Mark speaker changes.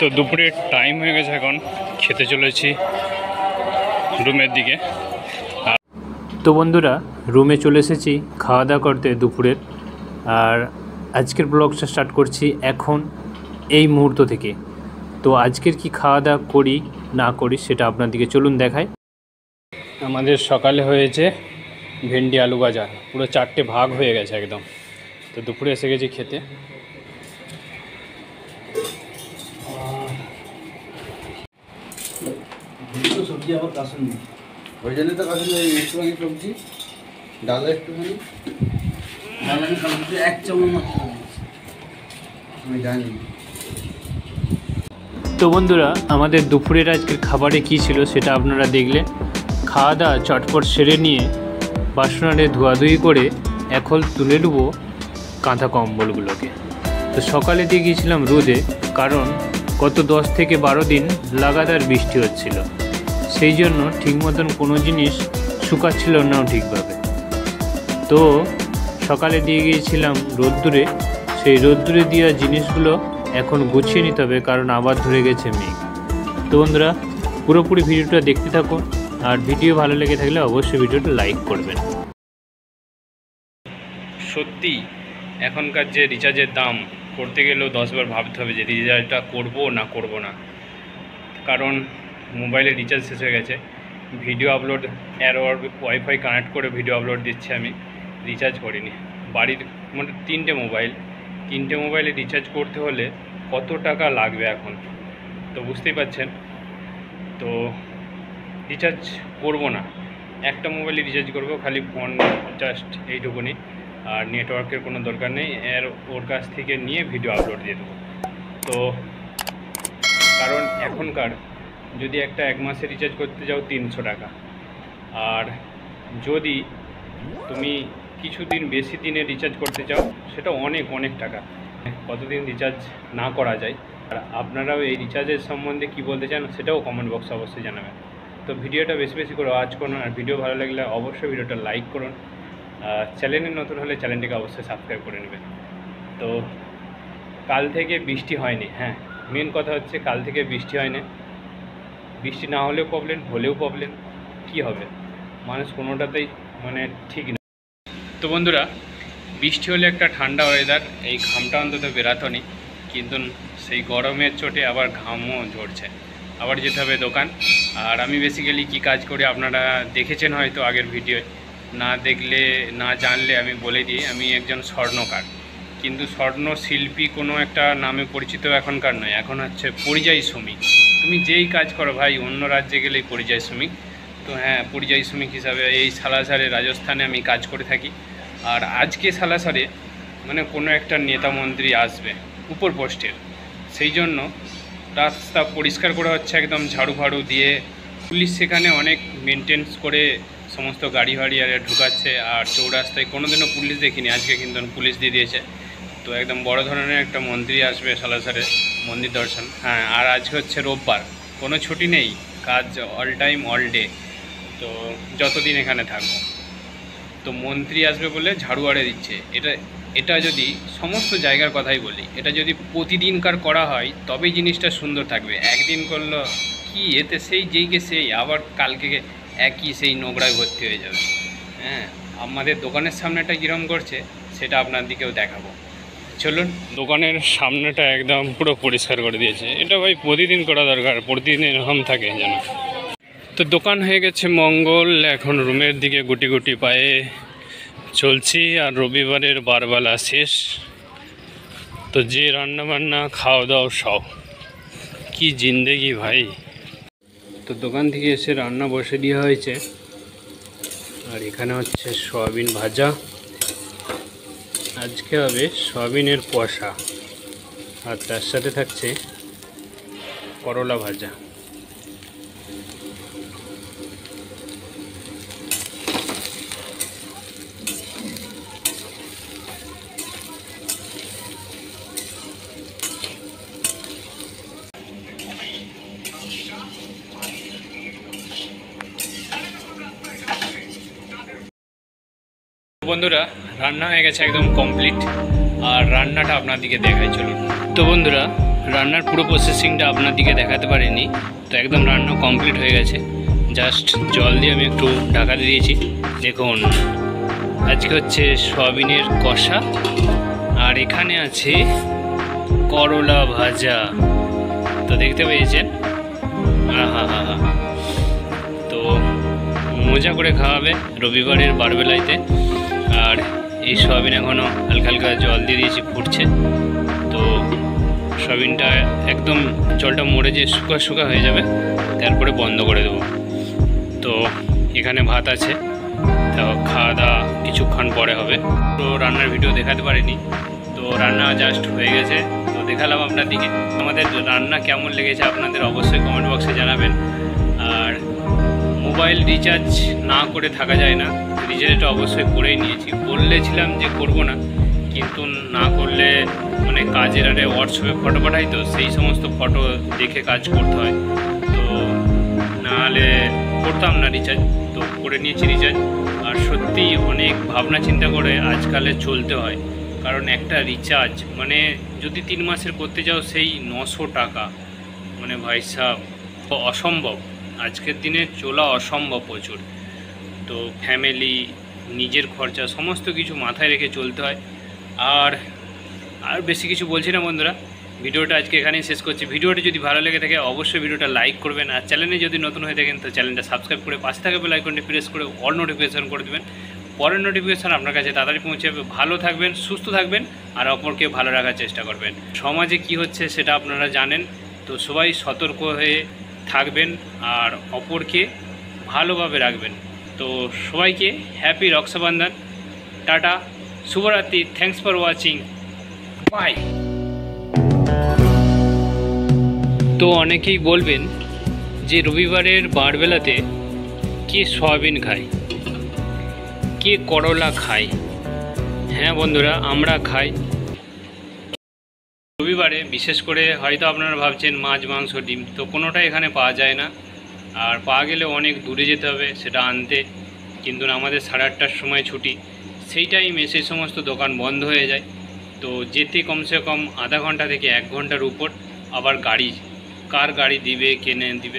Speaker 1: তো দুপুরের টাইম হয়ে গেছে, এখন খেতে চলেছি রুমের দিকে। তো বন্ধুরা, রুমে চলে এসেছি খাওয়া দাওয়া করতে দুপুরের। আর আজকের ব্লগটা স্টার্ট করছি এখন এই মুহূর্ত থেকে। তো আজকের কি খাওয়া দাওয়া করি না করি সেটা আপনাদেরকে চলুন দেখাই। আমাদের সকালে হয়েছে ভেন্ডি আলু ভাজা, পুরো 4টে ভাগ হয়ে গেছে একদম। তো দুপুরে এসে গেছি খেতে।
Speaker 2: সবজি আবার কাশুনি, ওই জন্য তো কাশুনি। একটুখানি সবজি, ডাল একটুখানি, ডাল আমি সবজি 1 চামচ মাত্র আমি জানি।
Speaker 1: তো বন্ধুরা, আমাদের দুপুরের আজকের খাবারে কী ছিল সেটা আপনারা দেখলেন। খাওয়া দাওয়া চটপট সেরে নিয়ে বাসনারে ধোয়াধুয়ি করে এখন তুলে নেবো কাঁথা কম্বলগুলোকে। তো সকালে দিয়ে গিয়েছিলাম রোদে, কারণ গত 10 থেকে 12 দিন লাগাতার বৃষ্টি হচ্ছিল, সেই জন্য ঠিক মতন কোনো জিনিস শুকাচ্ছিল নাও ঠিকভাবে। তো সকালে দিয়ে গিয়েছিলাম রোদ্দুরে, সেই রোদ্দুরে দেওয়া জিনিসগুলো এখন গুছিয়ে নিতে হবে, কারণ আবার ধরে গেছে মেঘ। তো বন্ধুরা, পুরোপুরি ভিডিওটা দেখতে থাকুন, আর ভিডিও ভালো লেগে থাকলে অবশ্যই ভিডিওটা লাইক করবেন। সত্যি এখনকার যে রিচার্জের দাম, করতে গেলেও 10 বার ভাবতে হবে যে রিচার্জটা করবো না করব না, কারণ মোবাইলে রিচার্জ শেষ হয়ে গেছে। ভিডিও আপলোড ওয়াইফাই কানেক্ট করে ভিডিও আপলোড দিচ্ছি, আমি রিচার্জ করিনি। বাড়ির মানে 3টে মোবাইলে রিচার্জ করতে হলে কত টাকা লাগবে এখন, তো বুঝতেই পারছেন। তো রিচার্জ করব না, একটা মোবাইলে রিচার্জ করব, খালি ফোন জাস্ট এইটুকুনি, আর নেটওয়ার্কের কোনো দরকার নেই। ওর কাছ থেকে নিয়ে ভিডিও আপলোড দিয়ে দেবো। তো কারণ এখনকার যদি একটা 1 মাসে রিচার্জ করতে যাও 300 টাকা, আর যদি তুমি কিছুদিন বেশি দিনে রিচার্জ করতে চাও সেটা অনেক টাকা। কতদিন রিচার্জ না করা যায়, আর আপনারাও এই রিচার্জের সম্বন্ধে কী বলতে চান সেটাও কমেন্ট বক্সে অবশ্যই জানাবেন। তো ভিডিওটা বেশি করে ওয়াচ করুন, আর ভিডিও ভালো লাগলে অবশ্যই ভিডিওটা লাইক করুন। চ্যানেলে নতুন হলে চ্যানেলটিকে অবশ্যই সাবস্ক্রাইব করে নেবেন। তো কাল থেকে বৃষ্টি হয়নি, হ্যাঁ মেন কথা হচ্ছে কাল থেকে বৃষ্টি হয়নি। বৃষ্টি না হলেও প্রবলেম, হলেও প্রবলেম, কী হবে মানুষ কোনোটাতেই মানে ঠিক না। তো বন্ধুরা, বৃষ্টি হলে একটা ঠান্ডা ওয়েদার, এই ঘামটা অন্তত বেরাতো নি, কিন্তু সেই গরমের চোটে আবার ঘামও ঝরছে। আবার যেতে হবে দোকান। আর আমি বেসিক্যালি কী কাজ করি আপনারা দেখেছেন হয়তো আগের ভিডিও, না দেখলে না জানলে আমি বলে দিই। আমি একজন স্বর্ণকার, কিন্তু স্বর্ণ শিল্পী কোনো একটা নামে পরিচিত এখনকার নয়, এখন হচ্ছে পরিযায়ী শ্রমিক। তুমি যেই কাজ করো ভাই, অন্য রাজ্যে গেলেই পরিযায়ী শ্রমিক। তো হ্যাঁ, পরিযায়ী শ্রমিক হিসাবে এই সালাসরে রাজস্থানে আমি কাজ করে থাকি। আর আজকে সালাসরে মানে কোনো একটা নেতা মন্ত্রী আসবে উপর পোস্টের, সেই জন্য রাস্তা পরিষ্কার করা হচ্ছে একদম ঝাড়ু ফাড়ু দিয়ে। পুলিশ সেখানে অনেক মেনটেন্স করে সমস্ত গাড়ি ফাড়ি আর ঢুকাচ্ছে। আর চৌরাস্তায় কোনোদিনও পুলিশ দেখিনি, আজকে কিন্তু পুলিশ দিয়ে দিয়েছে। তো একদম বড় ধরনের একটা মন্ত্রী আসবে সালাসরে মন্দির দর্শন। হ্যাঁ, আর আজকে হচ্ছে রোববার, কোনো ছুটি নেই, কাজ অল টাইম অল ডে, তো যতদিন এখানে থাকবো। তো মন্ত্রী আসবে বলে ঝাড়ুয়ারে দিচ্ছে। এটা যদি সমস্ত জায়গার কথাই বলি, এটা যদি প্রতিদিনকার করা হয় তবেই জিনিসটা সুন্দর থাকবে। একদিন করলো কি, এতে সেই যেইকে সেই আবার কালকে একই সেই নোংরায় ভর্তি হয়ে যাবে। হ্যাঁ, আমাদের দোকানের সামনেটা কীরকম করছে সেটা আপনার দিকেও দেখাবো। চলুন, দোকানের সামনেটা একদম পুরো পরিষ্কার করে দিয়েছে। এটা ভাই প্রতিদিন করা দরকার, প্রতিদিন এরকম থাকে যেন। তো দোকান হয়ে গেছে মঙ্গল, এখন রুমের দিকে গুটি গুটি পায়ে চলছি। আর রবিবারের বারবেলা শেষ, তো যে রান্নাবান্না খাওয়া দাওয়া সব, কি জিন্দেগি ভাই। তো দোকান থেকে এসে রান্না বসে দেওয়া হয়েছে, আর এখানে হচ্ছে সয়াবিন ভাজা। আজকে হবে সয়াবিনের কষা, আর তার সাথে থাকছে করলা ভাজা। বন্ধুরা, রান্না হয়ে গেছে একদম কমপ্লিট, আর রান্নাটা আপনাদেরকে দেখাই চলুন। তো বন্ধুরা, রান্নার পুরো প্রসেসিংটা আপনার দিকে দেখাতে পারিনি, তো একদম রান্না কমপ্লিট হয়ে গেছে। জাস্ট জল দিয়ে আমি একটু ঢাকা দিয়েছি। দেখুন আজকে হচ্ছে সয়াবিনের কষা, আর এখানে আছে করলা ভাজা। তো দেখতে পেয়েছেন, হা হা হা। তো মজা করে খাওয়াবে রবিবারের বারবেলাইতে। আর এই সয়াবিন এখনও হালকা হালকা জল দিয়ে দিয়েছি, ফুটছে। তো সয়াবিনটা একদম জলটা মরে যে শুকা শুকা হয়ে যাবে, তারপরে বন্ধ করে দেবো। তো এখানে ভাত আছে, তো খাওয়া দাওয়া কিছুক্ষণ পরে হবে। তো রান্নার ভিডিও দেখাতে পারিনি, তো রান্না জাস্ট হয়ে গেছে, তো দেখালাম আপনার দিকে। আমাদের রান্না কেমন লেগেছে আপনাদের অবশ্যই কমেন্ট বক্সে জানাবেন। আর মোবাইল রিচার্জ না করে থাকা যায় না, রিচার্জটা অবশ্যই করেই নিয়েছি। বলেছিলাম যে করব না, কিন্তু না করলে মানে কাজের আরে হোয়াটসঅ্যাপে ফটো পাঠাই, তো সেই সমস্ত ফটো দেখে কাজ করতে হয়। তো নাহলে করতাম না রিচার্জ, তো করে নিয়েছি রিচার্জ। আর সত্যি অনেক ভাবনা চিন্তা করে আজকালে চলতে হয়, কারণ একটা রিচার্জ মানে যদি 3 মাসের করতে যাও সেই 900 টাকা, মানে ভাই সাহেব অসম্ভব। আজকের দিনে চলা অসম্ভব প্রচুর। তো ফ্যামিলি, নিজের খরচা সমস্ত কিছু মাথায় রেখে চলতে হয়। আর বেশি কিছু বলছি না বন্ধুরা, ভিডিওটা আজকে এখানেই শেষ করছি। ভিডিওটা যদি ভালো লেগে থাকে অবশ্যই ভিডিওটা লাইক করবেন, আর চ্যানেলে যদি নতুন হয়ে থাকেন তো চ্যানেলটা সাবস্ক্রাইব করে পাশে থাকা বেল আইকনটি প্রেস করে অল নোটিফিকেশন করে দেবেন। পরের নোটিফিকেশান আপনার কাছে তাড়াতাড়ি পৌঁছে যাবে। ভালো থাকবেন, সুস্থ থাকবেন, আর অপরকে ভালো রাখার চেষ্টা করবেন। সমাজে কি হচ্ছে সেটা আপনারা জানেন, তো সবাই সতর্ক হয়ে থাকবেন আর অপরকে ভালোভাবে রাখবেন। তো সবাইকে হ্যাপি রক্ষাবন্ধন, টাটা, শুভরাত্রি, থ্যাঙ্কস ফর ওয়াচিং, বাই। তো অনেকেই বলবেন যে রবিবারের বারবেলাতে কে সয়াবিন খায়, কে করলা খায়। হ্যাঁ বন্ধুরা, আমরা খাই। রবিবারে বিশেষ করে হয়তো আপনারা ভাবছেন মাছ, মাংস, ডিম, তো কোনোটাই এখানে পাওয়া যায় না। আর পাওয়া গেলে অনেক দূরে যেতে হবে সেটা আনতে, কিন্তু আমাদের 8:30টার সময় ছুটি, সেই টাইমে সেই সমস্ত দোকান বন্ধ হয়ে যায়। তো যেতে কমসে কম আধা ঘন্টা থেকে 1 ঘন্টার উপর। আবার গাড়ি, কার গাড়ি দিবে, কেনে দিবে।